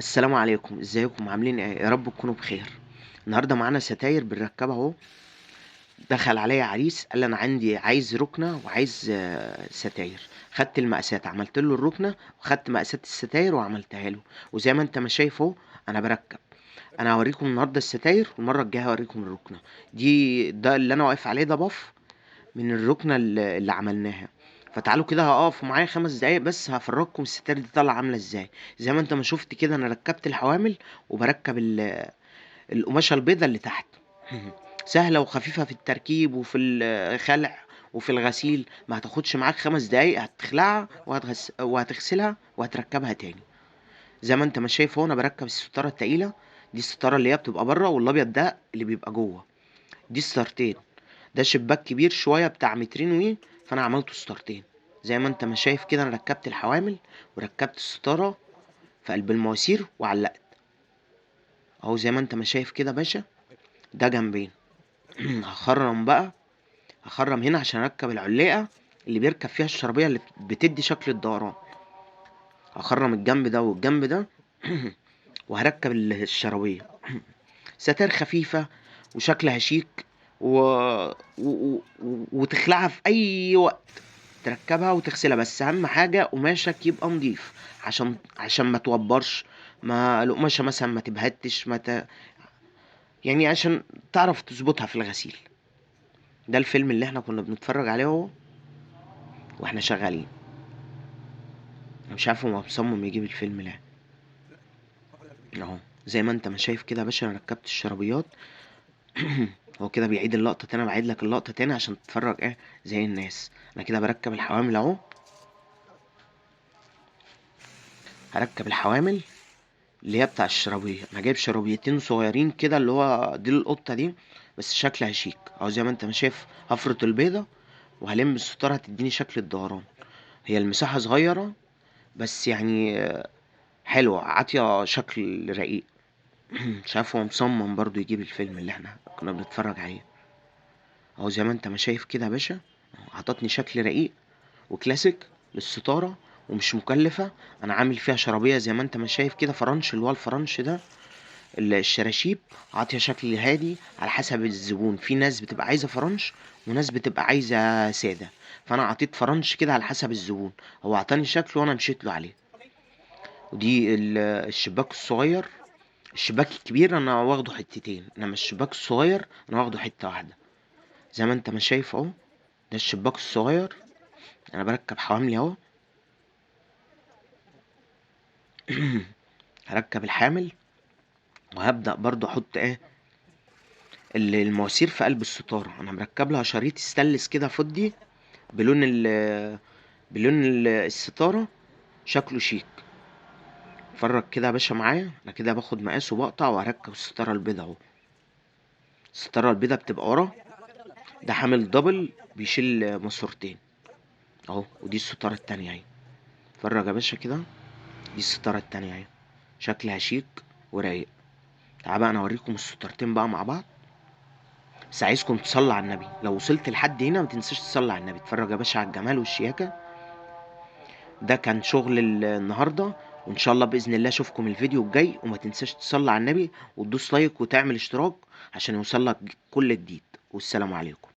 السلام عليكم، ازيكم عاملين ايه؟ يا رب تكونوا بخير. النهارده معانا ستاير بنركبها اهو. دخل عليا عريس قال لي انا عايز ركنه وعايز ستاير. خدت المقاسات، عملت له الركنه وخدت مقاسات الستاير وعملتها له. وزي ما انت ما شايف اهو انا بركب. انا هوريكم النهارده الستاير والمره الجايه هوريكم الركنه. ده اللي انا واقف عليه، ده بف من الركنه اللي عملناها. فتعالوا كده هقف معايا 5 دقايق بس هفرجكم الستاير دي طالعه عامله ازاي. زي ما انت ما شفت كده انا ركبت الحوامل وبركب القماشة البيضة اللي تحت. سهلة وخفيفة في التركيب وفي الخلع وفي الغسيل. ما هتاخدش معاك 5 دقايق، هتخلعها وهتغسلها وهتركبها تاني. زي ما انت ما شايف هو انا بركب الستارة التقيلة. دي الستارة اللي هي بتبقى بره، والابيض ده اللي بيبقى جوه. دي ستارتين. ده شباك كبير شوية بتاع مترين فانا عملته ستارتين. زي ما انت ما شايف كده انا ركبت الحوامل وركبت الستارة في قلب المواسير وعلقت اهو. زي ما انت ما شايف كده يا باشا، ده جنبين. هخرم بقى. هخرم هنا عشان اركب العلاقة اللي بيركب فيها الشرابية اللي بتدي شكل الدوران. هخرم الجنب ده والجنب ده. وهركب الشرابية. ستائر خفيفة وشكلها شيك وتخلعها في اي وقت. تركبها وتغسلها، بس اهم حاجة قماشك يبقى نضيف عشان ما توبرش. ما القماشة مثلا ما تبهتش يعني عشان تعرف تظبطها في الغسيل. ده الفيلم اللي احنا كنا بنتفرج عليه اهو واحنا شغالين. انا مش عارف هو مصمم يجيب الفيلم ليه. اهو زي ما انت ما شايف كده يا باشا انا ركبت الشرابيات. هو كده بيعيد اللقطة تاني، انا بعيد لك اللقطة تاني عشان تتفرج ايه زي الناس. انا كده بركب الحوامل اهو. هركب الحوامل اللي هي بتاع الشرابية. انا جايب شرابيتين صغيرين كده اللي هو دي القطة دي، بس شكلها شيك اهو. زي ما انت ما شايف هفرط البيضة وهلم الستارة هتديني شكل الدوران. هي المساحة صغيرة بس يعني حلوة، عاطية شكل رقيق. مش عارف هو مصمم برضو يجيب الفيلم اللي احنا كنا بنتفرج عليه اهو. زي ما انت ما شايف كده يا باشا عطتني شكل رقيق وكلاسيك للستارة ومش مكلفة. انا عامل فيها شرابية زي ما انت ما شايف كده، فرنش اللي هو الفرنش ده. الشراشيب عاطية شكل هادي على حسب الزبون. في ناس بتبقى عايزة فرنش وناس بتبقى عايزة سادة. فانا عطيت فرنش كده على حسب الزبون. هو عطاني شكل وانا مشيت له عليه. ودي الشباك الصغير. الشباك الكبير انا واخده حتتين، انما الشباك الصغير انا واخده حتة واحدة. زي ما انت ما شايف اهو. ده الشباك الصغير. انا بركب حواملي اهو. هركب الحامل وهبدأ برضو احط ايه المواسير في قلب الستارة. انا مركب لها شريط ستانلس كده فضي بلون الستارة. شكله شيك. اتفرج كده يا باشا معايا. انا كده باخد مقاس وبقطع وهركب الستارة البيضة اهو. الستارة البيضة بتبقى ورا. ده حامل دبل بيشيل ماسورتين اهو. ودي الستارة التانية اهي. اتفرج يا باشا كده. دي الستارة التانية اهي. شكلها شيك ورايق. تعال بقى انا اوريكم الستارتين بقى مع بعض. بس عايزكم تصلوا على النبي. لو وصلت لحد هنا ما تنساش تصلي على النبي. اتفرج يا باشا على الجمال والشياكة. ده كان شغل النهارده. وان شاء الله باذن الله اشوفكم الفيديو الجاي. وما تنساش تصلي على النبي وتدوس لايك وتعمل اشتراك عشان يوصلك كل جديد. والسلام عليكم.